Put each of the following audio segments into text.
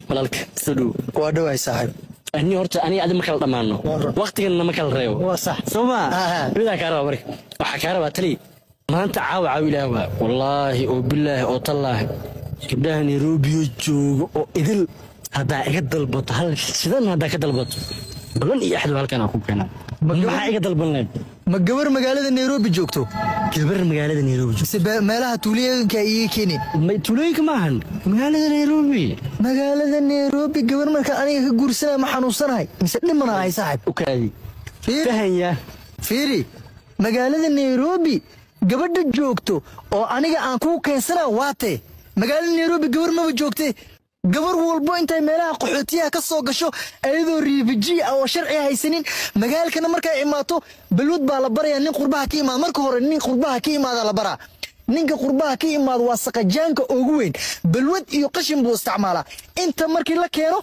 ولالك سدو وادو هاي صاحب أني هرت أني أدم مكان ضمانه وقت كنا مكان ريو صح سوما بلا كهرباء برك وحكهرباء تلي ما أنت عاو إلهي والله وبالله وطلاه كبداه نيروبي جو إذل هذا إجد البط هل سيدنا هذا كده البط بلون أي أحد هالكان أخوك كنا ما إجد البلون ما جبر مقالة نيروبي جوكتو جبر مقالة نيروبي سب مالها تولي كأي كيني تولي كمان مقالة نيروبي مقالة نيروبي جبر ما كان أنا كجورسنا ما حنوصنا هاي مسلم منا هاي صاحب أوكي فهيا فيري مقالة نيروبي جبر جوكتو أو أنا أكو كنسنا واتي مقالة نيروبي جبر ما بجوكتي gabar walbo intay meelaha qaxootiyaha ka soo gasho ayadoo riibiji oo sharci haysanin magaalkana markay imaato balwad baa la barayaa nin qurbaha ka imaad marka hore nin qurbaha ka imaada la baraa ninka qurbaha ka imaad waa saqajaanka ugu weyn balwad iyo qashin buu isticmaalaa inta markii la keeno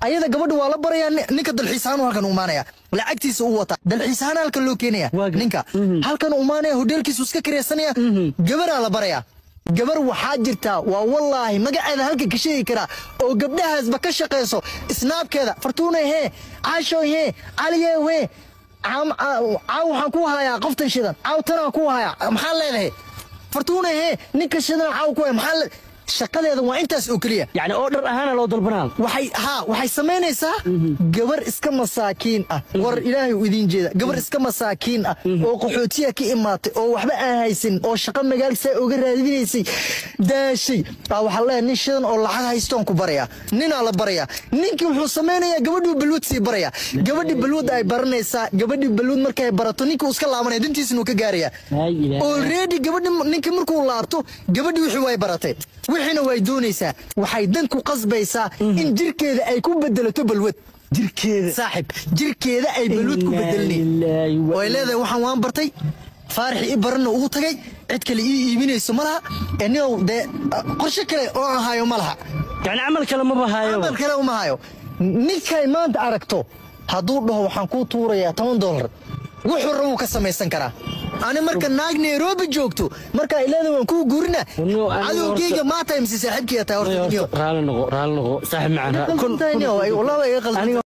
ayada gabadhu waa la barayaa ninka dalxiisaan halkan u maanaya lacagtiisa uu wata dalxiisaan halkan loo keenaya ninka halkan u maanaya hotelkiisu iska kireysanaya gabaraa la barayaa gabar waxaa jirta waa wallahi magaceeda halka ka sheegi kara oo gabdhahaasba ka shaqeyso snaabkeeda fartuuna hee caasho hee caliye hee waxaan ku hayaa qoftan shidan tana ku hayaa maxaa leedahay fartuuna hee ninka shidan ku hayaa maxaa shaqadeeda waa intaas oo kaliya yani order ahaan loo dalbanaa waxay sameynaysaa gabar iska masaakiin ah war ilaahay u idin jeeda gabar iska masaakiin ah oo qaxootiya ka imaatay oo waxba aan haysan oo shaqo magaalka uga raadinaysay daashay waxa la nin shidan oo lacag haystoon ku baraya nina la baraya ninkii wuxuu sameynayaa gabadhu balwad sii baraya gabadhi balwad ay baranaysaa gabadhi balwad markay barato ninkii iska laabanay dintiisna uu ka gaaraya already gabadhi ninkii markuu laabto gabadhi wixii way baratay وحنا ويدونيسا وحيدن كو قصبيسا إن جركيدا أي كو بدلتو بالود جركيدا أي بالود كو بدلني وإلا وحن وان برتي فارح إبرنا وطغي عدك اللي يمينيسو مالها إنه ده قرشة كلا هايو مالها يعني عمل كلام ما بهايو عمل كلام ما هايو نيكاي ما أنت عرقتو هدور له وحن كو طوريا $8 wuxuu rabo ka samaysan karaa ana marka naag Nairobi joogto marka ilaahay waan ku guurina adoogiga ma tahay mise saaxiibkiga tahay horta raali noqo saaxiib macana kun wallahi iga qaldan